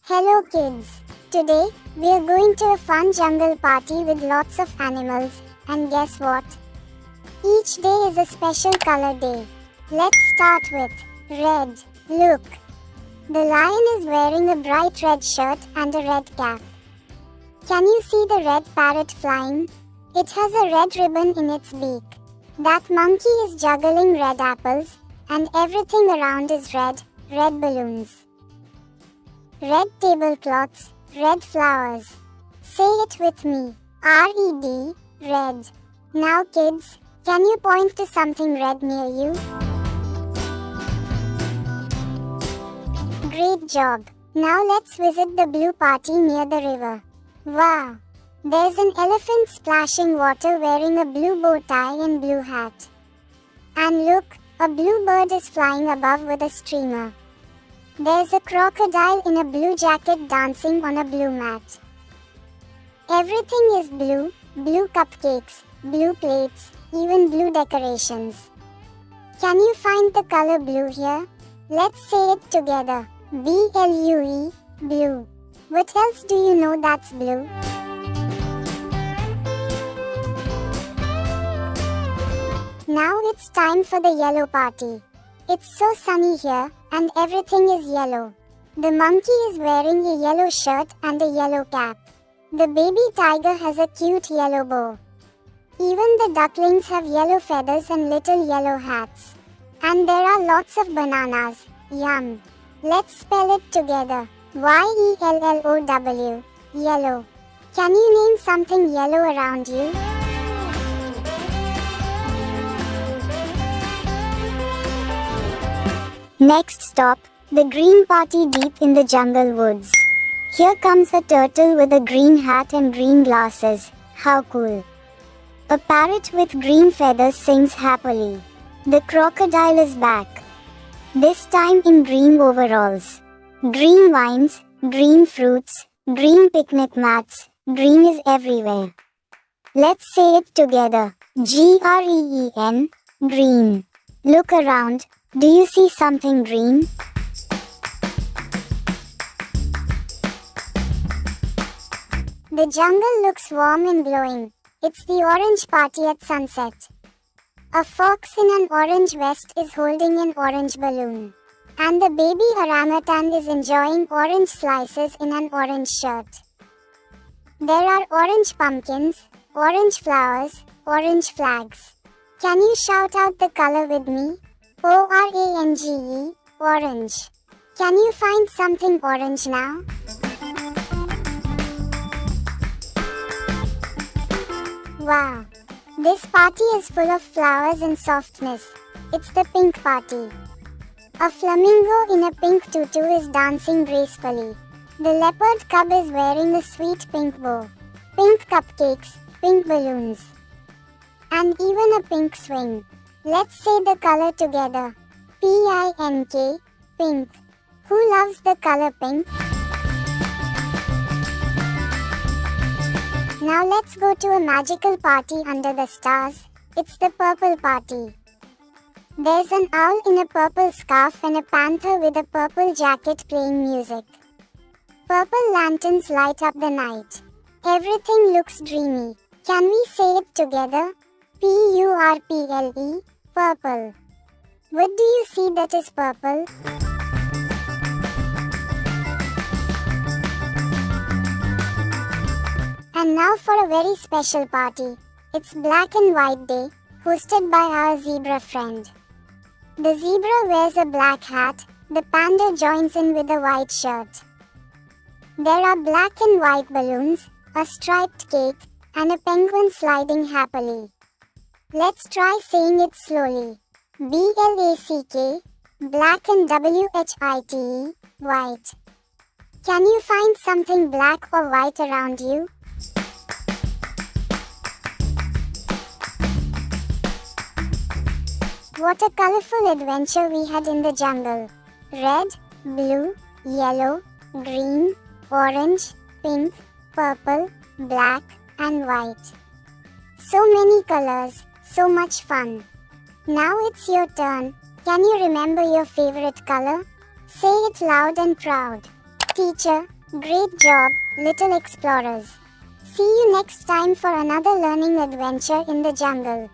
Hello kids! Today, we are going to a fun jungle party with lots of animals, and guess what? Each day is a special color day. Let's start with red. Look! The lion is wearing a bright red shirt and a red cap. Can you see the red parrot flying? It has a red ribbon in its beak. That monkey is juggling red apples, and everything around is red balloons. Red tablecloths, red flowers. Say it with me. R-E-D, red. Now kids, can you point to something red near you? Great job. Now let's visit the blue party near the river. Wow! There's an elephant splashing water wearing a blue bow tie and blue hat. And look, a blue bird is flying above with a streamer. There's a crocodile in a blue jacket dancing on a blue mat. Everything is blue, blue cupcakes, blue plates, even blue decorations. Can you find the color blue here? Let's say it together. B-L-U-E, blue. What else do you know that's blue? Now it's time for the yellow party. It's so sunny here, and everything is yellow. The monkey is wearing a yellow shirt and a yellow cap. The baby tiger has a cute yellow bow. Even the ducklings have yellow feathers and little yellow hats. And there are lots of bananas. Yum! Let's spell it together. Y-E-L-L-O-W. Yellow. Can you name something yellow around you? Next stop, the green party deep in the jungle woods. Here comes a turtle with a green hat and green glasses. How cool. A parrot with green feathers sings happily. The crocodile is back. This time in green overalls. Green vines, green fruits, green picnic mats, green is everywhere. Let's say it together. G-R-E-E-N, green. Look around. Do you see something green? The jungle looks warm and glowing. It's the orange party at sunset. A fox in an orange vest is holding an orange balloon. And the baby orangutan is enjoying orange slices in an orange shirt. There are orange pumpkins, orange flowers, orange flags. Can you shout out the color with me? O-R-A-N-G-E, orange. Can you find something orange now? Wow! This party is full of flowers and softness. It's the pink party. A flamingo in a pink tutu is dancing gracefully. The leopard cub is wearing a sweet pink bow. Pink cupcakes, pink balloons. And even a pink swing. Let's say the color together. P-I-N-K, pink. Who loves the color pink? Now let's go to a magical party under the stars. It's the purple party. There's an owl in a purple scarf and a panther with a purple jacket playing music. Purple lanterns light up the night. Everything looks dreamy. Can we say it together? P-U-R-P-L-E, purple. What do you see that is purple? And now for a very special party. It's Black and White Day, hosted by our zebra friend. The zebra wears a black hat, the panda joins in with a white shirt. There are black and white balloons, a striped cake, and a penguin sliding happily. Let's try saying it slowly. B-L-A-C-K, black and W-H-I-T-E, white. Can you find something black or white around you? What a colorful adventure we had in the jungle. Red, blue, yellow, green, orange, pink, purple, black, and white. So many colors, so much fun. Now it's your turn. Can you remember your favorite color? Say it loud and proud. teacher. Great job, little explorers. See you next time for another learning adventure in the jungle.